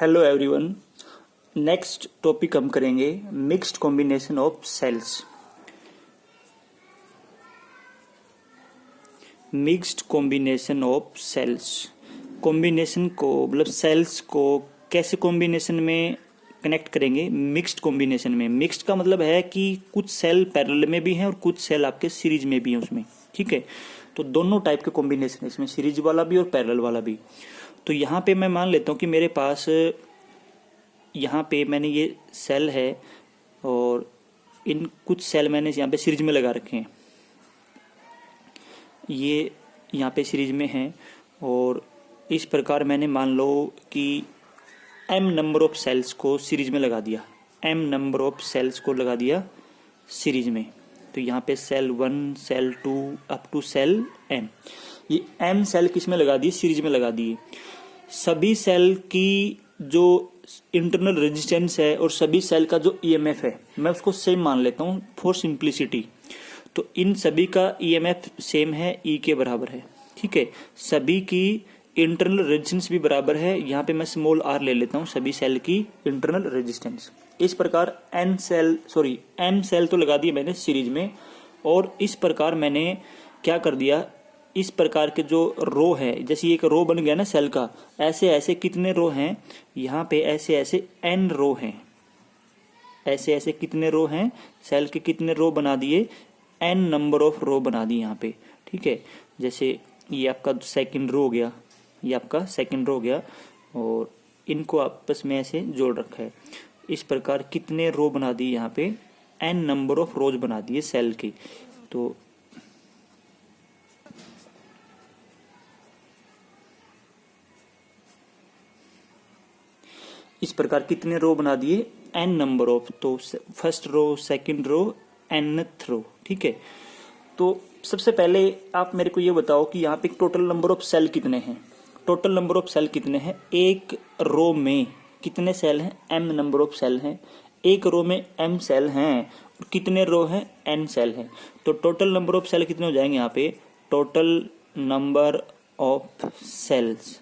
Hello everyone. Next topic हम करेंगे mixed combination of cells. Mixed combination of cells, combination को मतलब sales को कैसे कॉम्बिनेशन में कनेक्ट करेंगे? मिक्स्ड कॉम्बिनेशन में। मिक्स्ड का मतलब है कि कुछ सेल पैरेलल में भी हैं और कुछ सेल आपके सीरीज में भी हैं उसमें, ठीक है। तो दोनों टाइप के कॉम्बिनेशन है इसमें, सीरीज वाला भी और पैरेलल वाला भी। तो यहाँ पे मैं मान लेता हूँ कि मेरे पास यहाँ पे मैंने ये सेल है और इन कुछ सेल मैंने यहाँ पे सीरीज में लगा रखे हैं, ये यहाँ पे सीरीज में हैं। और इस प्रकार मैंने मान लो कि m नंबर ऑफ सेल्स को सीरीज में लगा दिया, m नंबर ऑफ सेल्स को लगा दिया सीरीज में। तो यहाँ पे cell 1, cell 2 up to cell m, ये m सेल किस में लगा दिए? सीरीज में लगा दिए। सभी सेल की जो इंटरनल रेजिस्टेंस है और सभी सेल का जो ईएमएफ है मैं उसको सेम मान लेता हूँ फॉर सिंप्लिसिटी। तो इन सभी का ईएमएफ सेम है, ई के बराबर है, ठीक है। सभी की इंटरनल रेजिस्टेंस भी बराबर है, यहाँ पे मैं स्मॉल आर ले लेता हूँ, सभी सेल की इंटरनल रेजिस्टेंस। इस प्रकार एम सेल तो लगा दिए मैंने सीरीज में। और इस प्रकार मैंने क्या कर दिया, इस प्रकार के जो रो है, जैसे एक रो बन गया ना सेल का, ऐसे ऐसे कितने रो हैं यहाँ पे? ऐसे ऐसे n रो हैं, ऐसे ऐसे कितने रो हैं? सेल के कितने रो बना दिए? n नंबर ऑफ रो बना दिए यहाँ पे, ठीक है। जैसे ये आपका सेकंड रो हो गया, ये आपका सेकंड रो हो गया और इनको आपस में ऐसे जोड़ रखा है। इस प्रकार कितने रो बना दिए यहाँ पे? n नंबर ऑफ रोज बना दिए सेल के। तो इस प्रकार कितने रो बना दिए? n number of. तो first row, second row, nth row, ठीक है। तो सबसे पहले आप मेरे को ये बताओ कि यहाँ पे टोटल नंबर ऑफ सेल कितने हैं? टोटल नंबर ऑफ सेल कितने हैं? एक रो में कितने सेल हैं? m नंबर ऑफ सेल हैं। एक रो में m सेल हैं और कितने रो हैं? n सेल हैं। तो टोटल नंबर ऑफ सेल कितने हो जाएंगे यहाँ पे? टोटल नंबर ऑफ सेल्स,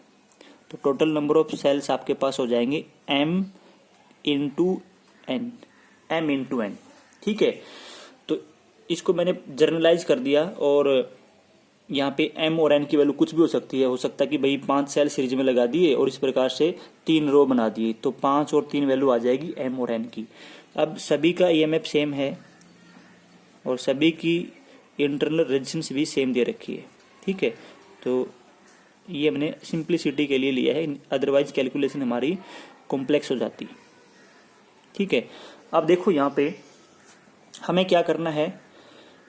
तो टोटल नंबर ऑफ सेल्स आपके पास हो जाएंगे m इंटू एन, ठीक है। तो इसको मैंने जर्नलाइज कर दिया और यहाँ पे m और n की वैल्यू कुछ भी हो सकती है। हो सकता है कि भाई 5 सेल सीरीज में लगा दिए और इस प्रकार से 3 रो बना दिए, तो 5 और 3 वैल्यू आ जाएगी m और n की। अब सभी का ईएमएफ सेम है और सभी की इंटरनल रेजिस्टेंस भी सेम दे रखी है, ठीक है। तो ये हमने सिंप्लिसिटी के लिए लिया है, अदरवाइज कैलकुलेशन हमारी कॉम्प्लेक्स हो जाती, ठीक है। अब देखो यहाँ पे हमें क्या करना है,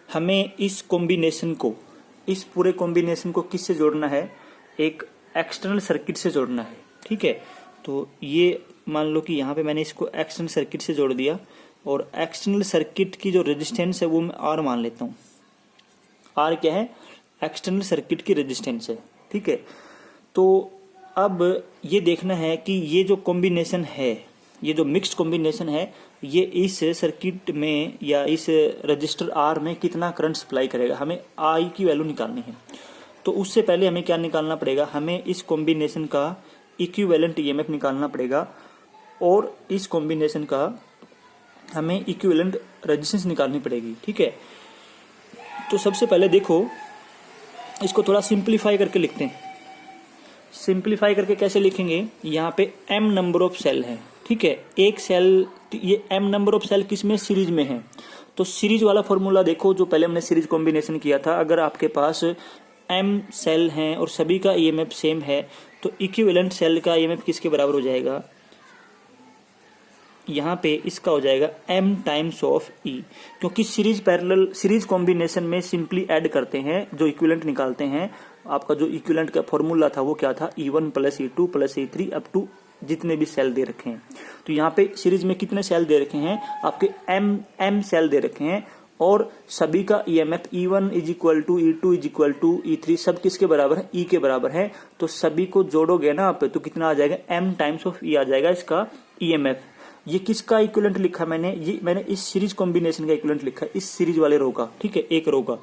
हमें इस कॉम्बिनेशन को, इस पूरे कॉम्बिनेशन को किससे जोड़ना है? एक एक्सटर्नल सर्किट से जोड़ना है, ठीक है। तो ये मान लो कि यहाँ पे मैंने इसको एक्सटर्नल सर्किट से जोड़ दिया और एक्सटर्नल सर्किट की जो रेजिस्टेंस है वो मैं आर मान लेता हूँ। आर क्या है? एक्सटर्नल सर्किट की रेजिस्टेंस है, ठीक है। तो अब ये देखना है कि ये जो कॉम्बिनेशन है, ये जो मिक्स्ड कॉम्बिनेशन है, ये इस सर्किट में या इस रजिस्टर आर में कितना करंट सप्लाई करेगा। हमें आई की वैल्यू निकालनी है। तो उससे पहले हमें क्या निकालना पड़ेगा? हमें इस कॉम्बिनेशन का इक्विवेलेंट ईएमएफ निकालना पड़ेगा और इस कॉम्बिनेशन का हमें इक्विवेलेंट रेजिस्टेंस निकालनी पड़ेगी, ठीक है। तो सबसे पहले देखो, इसको थोड़ा सिंप्लीफाई करके लिखते हैं। सिंप्लीफाई करके कैसे लिखेंगे? यहाँ पे m नंबर ऑफ सेल है, ठीक है। एक सेल, ये m नंबर ऑफ सेल किस में? सीरीज में है। तो सीरीज वाला फॉर्मूला देखो जो पहले हमने सीरीज कॉम्बिनेशन किया था। अगर आपके पास m सेल हैं और सभी का ईएमएफ सेम है तो इक्विवेलेंट सेल का ईएमएफ किसके बराबर हो जाएगा? यहाँ पे इसका हो जाएगा m टाइम्स ऑफ e, क्योंकि सीरीज कॉम्बिनेशन में सिंपली ऐड करते हैं, जो इक्विवेलेंट निकालते हैं। आपका जो इक्विवेलेंट का फॉर्मूला था वो क्या था? E1 plus E2 plus E3 up to जितने भी सेल दे रखे हैं। तो यहाँ पे सीरीज में कितने सेल दे रखे हैं? आपके m सेल दे रखे हैं और सभी का EMF E1 is equal to E2 is equal to E3 सब किसके बराबर है? E के बराबर है। तो सभी को जोड़ोगे ना आप तो कितना आ जाएगा? m टाइम्स ऑफ E आ जाएगा इसका ईएमएफ। ये किसका इक्विवेलेंट लिखा मैंने? ये मैंने इस सीरीज कॉम्बिनेशन का इक्विवेलेंट लिखा है, इस सीरीज वाले रो का, ठीक है, एक रो का।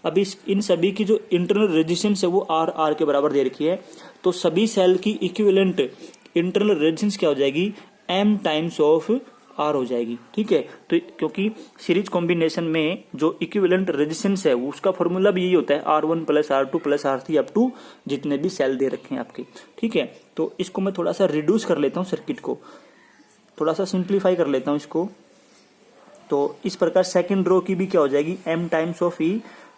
अब इन सभी की जो इंटरनल रेजिस्टेंस है वो आर के बराबर दे रखी है। तो सभी सेल की इक्विवेलेंट इंटरनल रेजिस्टेंस क्या हो जाएगी, m टाइम्स ऑफ R हो जाएगी। ठीक है, तो क्योंकि सीरीज कॉम्बिनेशन में जो इक्विवेलेंट रेजिस्टेंस है उसका फॉर्मूला भी यही होता है, R1 plus R2 plus R3 up to जितने भी सेल दे रखे हैं आपके। ठीक है, तो इसको मैं थोड़ा सा रिड्यूस कर लेता हूँ, सर्किट को थोड़ा सा सिंप्लीफाई कर लेता हूँ इसको। तो इस प्रकार सेकंड रो की भी क्या हो जाएगी, m टाइम्स ऑफ E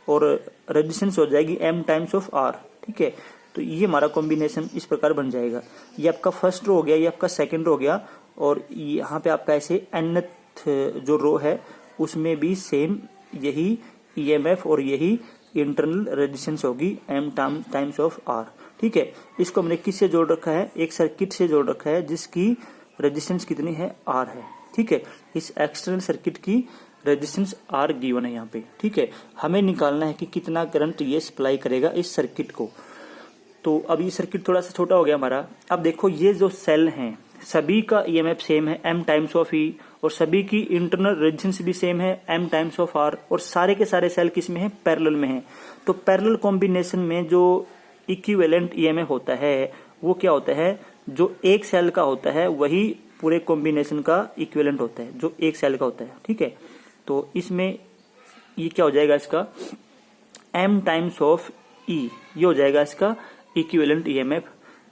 और रेजिस्टेंस हो जाएगी m टाइम्स ऑफ R। ठीक है, तो ये हमारा कॉम्बिनेशन इस प्रकार बन जाएगा। ये आपका फर्स्ट रो हो गया, ये आपका सेकंड रो हो गया, और यहाँ पे आपका ऐसे nth जो रो है उसमें भी सेम यही EMF और यही इंटरनल रेजिस्टेंस होगी m टाइम्स ऑफ R। ठीक है, इसको हमने किससे जोड़ रखा है, एक सर्किट से जोड़ रखा है जिसकी रेजिस्टेंस कितनी है, R है। ठीक है, इस एक्सटर्नल सर्किट की रेजिस्टेंस R गिवन है यहाँ पे। ठीक है, हमें निकालना है कि कितना करंट ये सप्लाई करेगा इस सर्किट को। तो अब ये सर्किट थोड़ा सा छोटा हो गया हमारा। अब देखो ये जो सेल हैं सभी का EMF सेम है m टाइम्स ऑफ E, और सभी की इंटरनल रेजिस्टेंस भी सेम है m टाइम्स ऑफ R, और सारे के सारे सेल किस में है, पैरेलल में है। तो पैरेलल कॉम्बिनेशन में जो इक्विवेलेंट EMF होता है वो क्या होता है, जो एक सेल का होता है वही पूरे कॉम्बिनेशन का इक्विवेलेंट होता है, जो एक सेल का होता है। ठीक है, तो इसमें ये क्या हो जाएगा, इसका m टाइम्स ऑफ E ये हो जाएगा इसका इक्विवेलेंट EMF।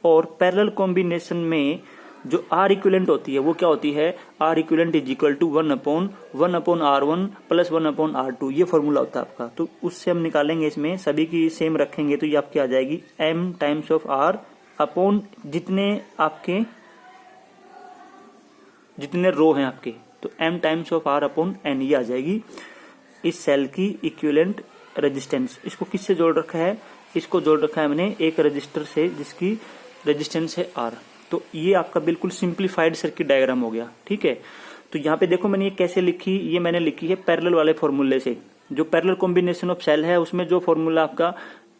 और पैरेलल कॉम्बिनेशन में जो R इक्विवेलेंट होती है वो क्या होती है, R equivalent is equal to 1/1/R1 plus 1/R2, ये फॉर्मूला होता है आपका। तो उससे हम निकालेंगे, इसमें सभी की सेम रखेंगे तो ये आपकी आ जाएगी m times of R upon जितने रो हैं आपके, तो m times of R upon n ये आ जाएगी इस सेल की इक्विवेलेंट रेजिस्टेंस। इसको किससे जोड़ रखा है, इसको जोड़ रखा है हमने एक रजिस्टर से जिसकी रेजिस्टेंस है R। तो ये आपका बिल्कुल सिंप्लीफाइड सर्किट डायग्राम हो गया। ठीक है, तो यहाँ पे देखो मैंने ये कैसे लिखी, ये मैंने लिखी है पैरेलल वाले फॉर्मूले से। जो पैरेलल कॉम्बिनेशन ऑफ सेल है उसमें जो फॉर्मूला आपका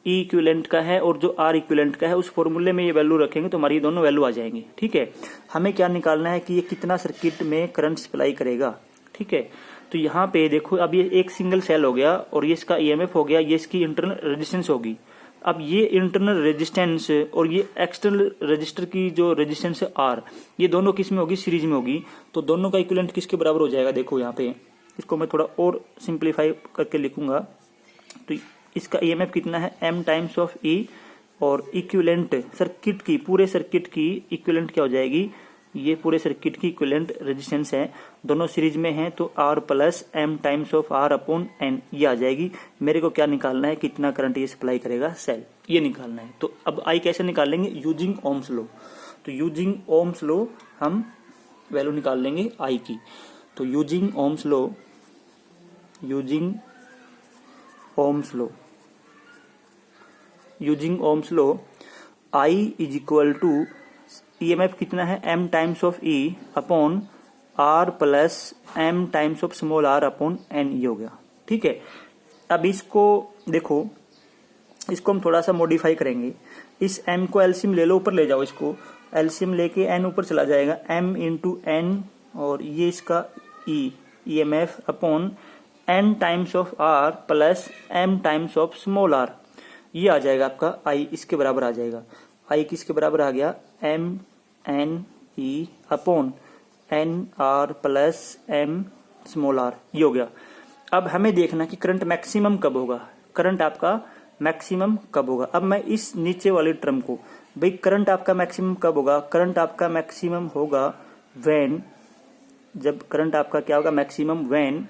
E इक्विवेलेंट का है और जो R इक्विवेलेंट का है उस फॉर्मूले में ये वैल्यू रखेंगे तो हमारी दोनों वैल्यू आ जाएंगी। ठीक है, हमें क्या निकालना है कि ये कितना सर्किट में करंट सप्लाई करेगा। ठीक है, तो यहाँ पे देखो अब ये एक सिंगल सेल हो गया और ये इसका EMF हो गया, ये इसकी इंटरनल रेजिस्टेंस होगी। अब ये इंटरनल रेजिस्टेंस और ये एक्सटर्नल रजिस्टर की जो रेजिस्टेंस है R, ये दोनों किस में होगी, सीरीज में होगी। तो दोनों का इक्विवेलेंट किसके बराबर हो जाएगा, देखो यहाँ पे इसको मैं थोड़ा और सिंप्लीफाई करके लिखूंगा। तो इसका EMF कितना है, m टाइम्स ऑफ E, और इक्विवेलेंट सर्किट की, पूरे सर्किट की इक्विवेलेंट क्या हो जाएगी, ये पूरे सर्किट की इक्विवेलेंट रेजिस्टेंस है, दोनों सीरीज में है तो R plus m times of R upon n ये आ जाएगी। मेरे को क्या निकालना है, कितना करंट ये सप्लाई करेगा सेल, ये निकालना है। तो अब I कैसे निकालेंगे, यूजिंग ओम्स लॉ। तो यूजिंग ओम्स लॉ हम वैल्यू निकाल लेंगे I की। तो using Ohm's law, using Ohm's law I is equal to EMF कितना है, m times of E upon R plus m times of small r upon n, ये हो गया। ठीक है, अब इसको देखो, इसको हम थोड़ा सा मॉडिफाई करेंगे। इस m को एलसीएम ले लो, ऊपर ले जाओ, इसको एलसीएम लेके n ऊपर चला जाएगा, m इंटू n, और ये इसका EMF upon n times of R plus m times of small r, ये आ जाएगा आपका I, इसके बराबर आ जाएगा। I किसके बराबर आ गया, m n e upon n r plus m small r, ये हो गया। अब हमें देखना कि करंट मैक्सिमम कब होगा, करंट आपका मैक्सिमम कब होगा। अब मैं इस नीचे वाले टर्म को, भाई करंट आपका मैक्सिमम कब होगा, करंट आपका मैक्सिमम होगा व्हेन, जब करंट आपका क्या होगा, मैक्सिमम व्हेन,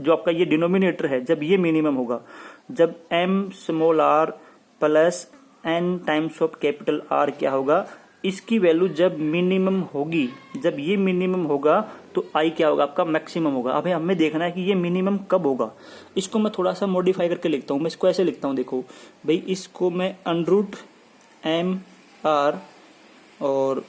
जो आपका ये डिनोमिनेटर है जब ये मिनिमम होगा, जब m small r plus n times of capital R क्या होगा, इसकी वैल्यू जब मिनिमम होगी, जब ये मिनिमम होगा तो I क्या होगा, आपका मैक्सिमम होगा। अब हमें देखना है कि ये मिनिमम कब होगा। इसको मैं थोड़ा सा मॉडिफाई करके लिखता हूँ, मैं इसको ऐसे लिखता हूँ, देखो भाई इसको मैं अंडरूट m r, और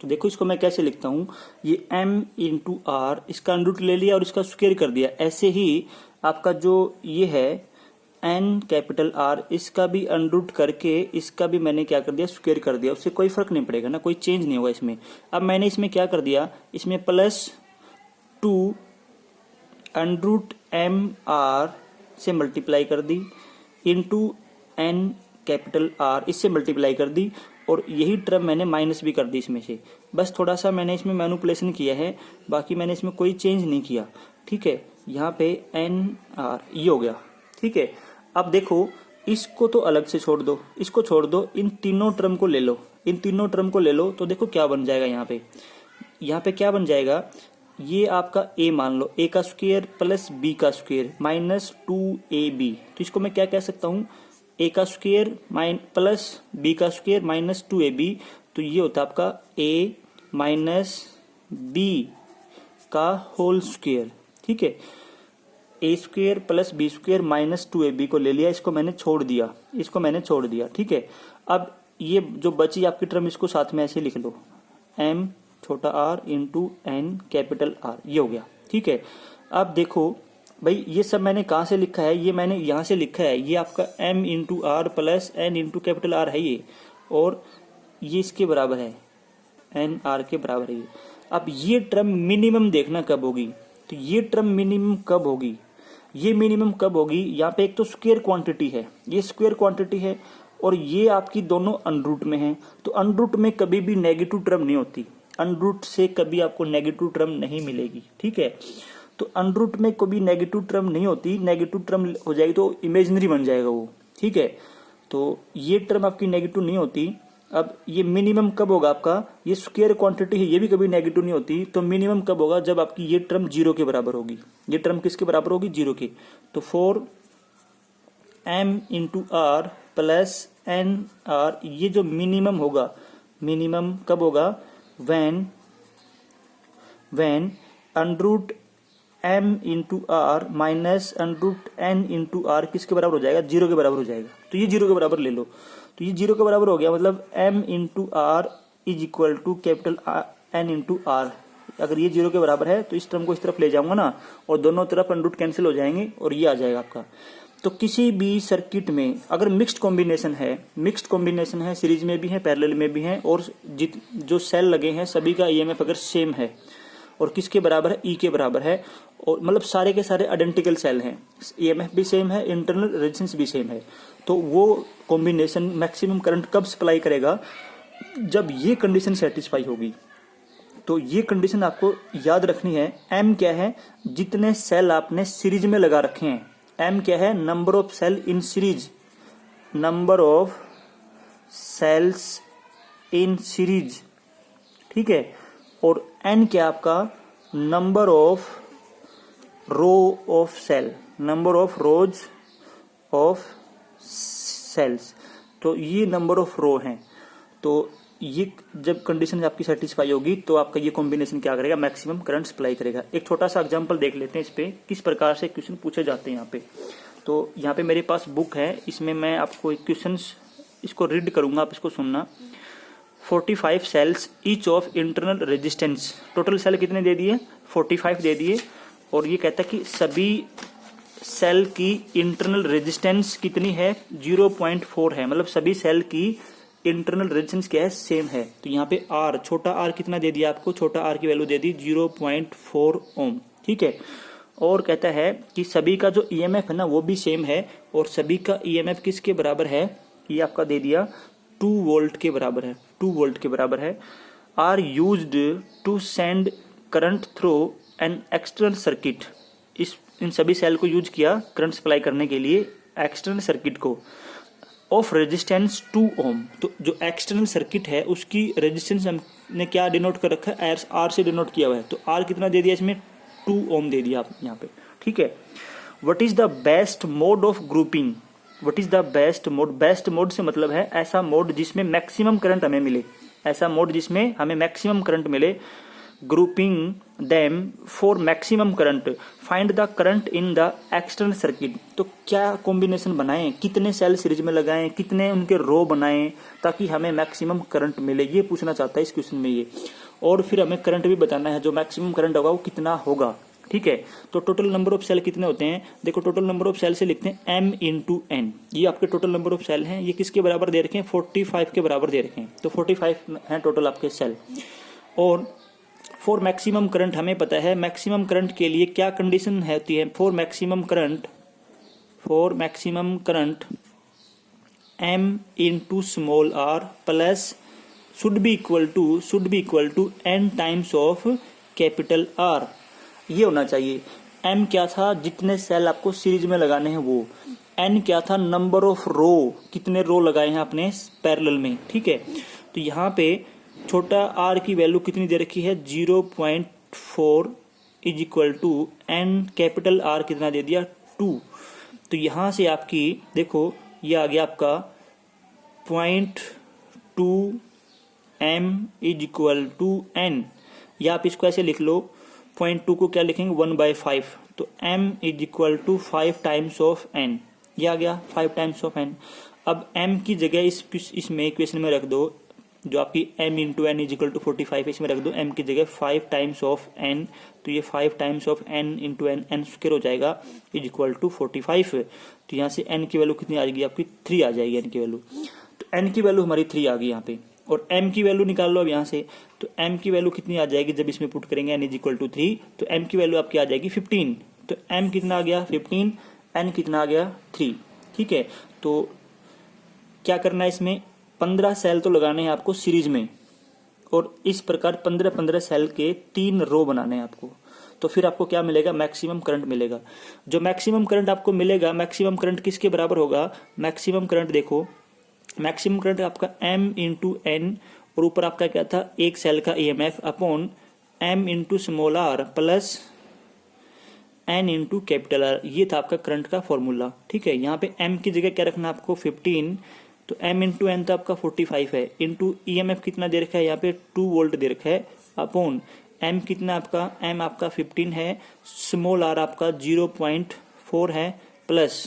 तो देखो इसको मैं कैसे लिखता हूँ, ये m इंटू r, इसका अंडरूट ले लिया और इसका स्क्वायर कर दिया। ऐसे ही आपका जो ये है n कैपिटल R, इसका भी अंडरूट करके इसका भी मैंने क्या कर दिया, स्क्वायर कर दिया। उससे कोई फर्क नहीं पड़ेगा ना, कोई चेंज नहीं होगा इसमें। अब मैंने इसमें क्या कर दिया, इसमें प्लस 2 अंडरूट m r से मल्टीप्लाई कर दी इंटू n कैपिटल आर, इससे मल्टीप्लाई कर दी और यही टर्म मैंने माइनस भी कर दी इसमें से। बस थोड़ा सा मैंने इसमें मैनिपुलेशन किया है, बाकी मैंने इसमें कोई चेंज नहीं किया। ठीक है, यहाँ पे एन आर ये हो गया। ठीक है, अब देखो इसको तो अलग से छोड़ दो, इसको छोड़ दो, इन तीनों टर्म को ले लो, इन तीनों टर्म को ले लो तो देखो क्या बन जाएगा। यहाँ पे क्या बन जाएगा, ये आपका a मान लो, a का स्क्वायर प्लस b का स्क्वायर माइनस 2ab। तो इसको मैं क्या कह सकता हूँ, a का स्क्वायर प्लस b का स्क्वायर माइनस 2ab। तो ये होता है आपका a माइनस b का होल स्क्वायर। ठीक है, a square plus b square minus 2ab को ले लिया, इसको मैंने छोड़ दिया, इसको मैंने छोड़ दिया। ठीक है, अब ये जो बची आपकी टर्म इसको साथ में ऐसे लिख लो, m छोटा r into N capital R, ये हो गया। ठीक है, अब देखो भाई ये सब मैंने कहाँ से लिखा है, ये मैंने यहाँ से लिखा है, ये आपका m into R plus N into capital R है ये, और ये इसके बराबर है, एन आर के बराबर है ये। अब ये टर्म मिनिमम देखना कब होगी, तो ये टर्म मिनिमम कब होगी, ये मिनिमम कब होगी, यहाँ पे एक तो स्क्वायर क्वांटिटी है, ये स्क्वायर क्वांटिटी है, और ये आपकी दोनों अनरूट में है। तो अनरूट में कभी भी नेगेटिव टर्म नहीं होती, अनरूट से कभी आपको नेगेटिव टर्म नहीं मिलेगी। ठीक है, तो अनरूट में कभी नेगेटिव टर्म नहीं होती, नेगेटिव टर्म हो जाएगी तो इमेजिनरी बन जाएगा वो। ठीक है, तो ये टर्म आपकी नेगेटिव नहीं होती। अब ये मिनिमम कब होगा आपका, ये स्क्वायर क्वांटिटी है, ये भी कभी नेगेटिव नहीं होती, तो मिनिमम कब होगा, जब आपकी ये टर्म 0 के बराबर होगी। ये टर्म किसके बराबर होगी, 0 के। तो 4m into R plus N R, ये जो मिनिमम होगा, मिनिमम कब होगा, when under root m into R minus under root n into R किसके बराबर हो जाएगा, 0 के बराबर हो जाएगा। तो ये 0 के बराबर ले लो, तो ये 0 के बराबर हो गया, मतलब m into R is equal to capital n into R. अगर ये 0 के बराबर है तो इस टर्म को इस तरफ ले जाऊंगा ना, और दोनों तरफ अंडरूट कैंसिल हो जाएंगे और ये आ जाएगा आपका। तो किसी भी सर्किट में अगर मिक्स्ड कॉम्बिनेशन है, सीरीज में भी है, पैरेलल में भी है, और जो सेल लगे हैं सभी का ईएमएफ अगर सेम है और किसके बराबर है, ई के बराबर है, और मतलब सारे के सारे आइडेंटिकल सेल हैं, ईएमएफ भी सेम है, इंटरनल रेजिस्टेंस भी सेम है, तो वो कॉम्बिनेशन मैक्सिमम करंट कब सप्लाई करेगा, जब ये कंडीशन सेटिस्फाई होगी। तो ये कंडीशन आपको याद रखनी है। एम क्या है, जितने सेल आपने सीरीज में लगा रखे हैं, एम क्या है, number of cell in series, number of cells in series. ठीक है, और एन क्या आपका, number of row of cell, number of rows of cells. तो ये नंबर ऑफ रो हैं। तो ये जब कंडीशन आपकी सेटिस्फाई होगी तो आपका ये कॉम्बिनेशन क्या करेगा, मैक्सिमम करंट सप्लाई करेगा। एक छोटा सा एग्जांपल देख लेते हैं इस पे, किस प्रकार से क्वेश्चन पूछे जाते हैं यहाँ पे। तो यहाँ पे मेरे पास बुक है, इसमें मैं आपको एक क्वेश्चन इसको रीड करूंगा, आप इसको सुनना। 45 cells each of internal resistance, total cell कितने दे दिए, 45 दे दिए, और ये कहता है कि सभी सेल की इंटरनल रेजिस्टेंस कितनी है, 0.4 है, मतलब सभी सेल की इंटरनल रेजिस्टेंस क्या है, सेम है। तो यहाँ पे आर, छोटा आर कितना दे दिया आपको, छोटा आर की वैल्यू दे दी 0.4 ओम। ठीक है, और कहता है कि सभी का जो ईएमएफ है ना वो भी सेम है, और सभी का ईएमएफ किसके बराबर है, ये आपका दे दिया 2 वोल्ट के बराबर है, 2 वोल्ट के बराबर है। Are used to send current through an external circuit, इन सभी सेल को यूज किया करंट सप्लाई करने के लिए एक्सटर्नल सर्किट को, ऑफ रेजिस्टेंस 2 ओम। तो जो एक्सटर्नल सर्किट है उसकी रेजिस्टेंस हमने क्या डिनोट कर रखा है, आर से डिनोट किया हुआ है। तो आर कितना दे दिया इसमें, 2 ओम दे दिया आप यहाँ पे। ठीक है, what is the best mode of grouping, what is the best mode, best mode से मतलब है ऐसा मोड जिसमें मैक्सिमम करंट हमें मिले, ऐसा मोड जिसमें हमें मैक्सिमम करंट मिले। Grouping them for maximum current, find the current in the external circuit. तो क्या कॉम्बिनेशन बनाएं, कितने सेल सीरीज में लगाएं, कितने उनके रो बनाएं ताकि हमें मैक्सिमम करंट मिले, ये पूछना चाहता है इस क्वेश्चन में ये। और फिर हमें करंट भी बताना है, जो मैक्सिमम करंट होगा वो कितना होगा। ठीक है, तो टोटल नंबर ऑफ सेल कितने होते हैं, देखो टोटल नंबर ऑफ सेल से लिखते हैं m इंटू एन, ये आपके टोटल नंबर ऑफ सेल हैं। ये किसके बराबर दे रखे हैं, 45 के बराबर दे रखे हैं, तो 45 हैं टोटल आपके सेल। और फॉर मैक्सिमम करंट हमें पता है, मैक्सिमम करंट के लिए क्या कंडीशन होती है, for maximum current m into small R plus should be equal to n times of capital are. ये होना चाहिए। m क्या था, जितने सेल आपको सीरीज में लगाने हैं वो। n क्या था, नंबर ऑफ रो, कितने रो लगाए हैं आपने पैरेलल में, ठीक है। तो यहाँ पे छोटा r की वैल्यू कितनी दे रखी है, 0.4 is equal to n capital R कितना दे दिया, 2। तो यहां से आपकी देखो ये आ गया आपका 0.2 m is equal to n, या आप इसको ऐसे लिख लो, 0.2 को क्या लिखेंगे 1/5, तो m is equal to 5 times of n, ये आ गया 5 टाइम्स ऑफ n। अब m की जगह इसमें इक्वेशन में रख दो, जो आपकी m into N is equal to 45 इसमें रख दो m की जगह 5 टाइम्स ऑफ n, तो ये 5 times of n into N, N square हो जाएगा इज इक्वल टू 45। तो यहाँ से n की वैल्यू कितनी आ जाएगी आपकी 3 आ जाएगी n की वैल्यू। तो n की वैल्यू हमारी 3 आ गई यहाँ पे, और m की वैल्यू निकाल लो अब यहाँ से। तो m की वैल्यू कितनी आ जाएगी जब इसमें पुट करेंगे n इज इक्वल टू 3, तो m की वैल्यू आपकी आ जाएगी 15। तो m कितना आ गया 15, n कितना आ गया 3, ठीक है। तो क्या करना है, इसमें 15 सेल तो लगाने हैं आपको सीरीज में, और इस प्रकार 15-15 सेल के 3 रो बनाने हैं आपको। तो फिर आपको क्या मिलेगा, मैक्सिमम करंट मिलेगा। जो मैक्सिमम करंट आपको मिलेगा, मैक्सिमम करंट किसके बराबर होगा, मैक्सिमम करंट देखो, मैक्सिमम करंट आपका m इंटू एन, और ऊपर आपका क्या था, एक सेल का EMF upon m into small R plus n into capital are. ये था आपका करंट का फॉर्मूला, ठीक है। यहाँ पे m की जगह क्या रखना आपको 15, तो m इंटू एन तो आपका 45 है, इंटू EMF कितना दे रखा है यहाँ पे 2 वोल्ट दे रखा है, अपॉन m कितना आपका, m आपका 15 है, स्मॉल r आपका 0.4 है, प्लस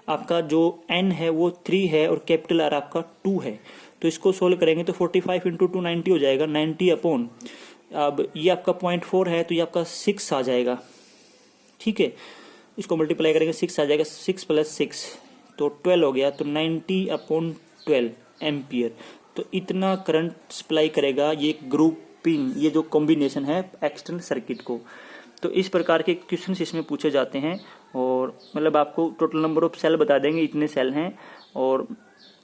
आपका जो n है वो 3 है, और कैपिटल R आपका 2 है। तो इसको सोल्व करेंगे तो 45 इंटू 2 90 हो जाएगा, 90 अपॉन, अब ये आपका 0.4 है तो ये आपका 6 आ जाएगा, ठीक है। इसको मल्टीप्लाई करेंगे 6 आ जाएगा, 6 प्लस 6 तो 12 हो गया, तो 90 अपॉन 12 एम्पियर। तो इतना करंट सप्लाई करेगा ये ग्रुपिंग, ये जो कॉम्बिनेशन है एक्सटर्नल सर्किट को। तो इस प्रकार के क्वेश्चन इसमें पूछे जाते हैं, और मतलब आपको टोटल नंबर ऑफ सेल बता देंगे, इतने सेल हैं, और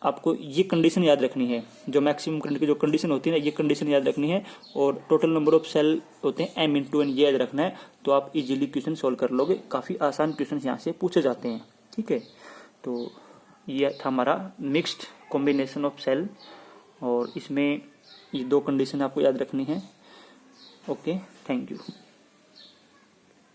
आपको ये कंडीशन याद रखनी है, जो मैक्सिमम करंट की जो कंडीशन होती है ना, ये कंडीशन याद रखनी है, और टोटल नंबर ऑफ सेल होते हैं m इंटू एन, ये याद रखना है। तो आप इजीली क्वेश्चन सोल्व कर लोगे, काफ़ी आसान क्वेश्चन यहाँ से पूछे जाते हैं, ठीक है। तो ये था हमारा मिक्स्ड कॉम्बिनेशन ऑफ सेल, और इसमें ये 2 कंडीशन आपको याद रखनी है। Okay, thank you.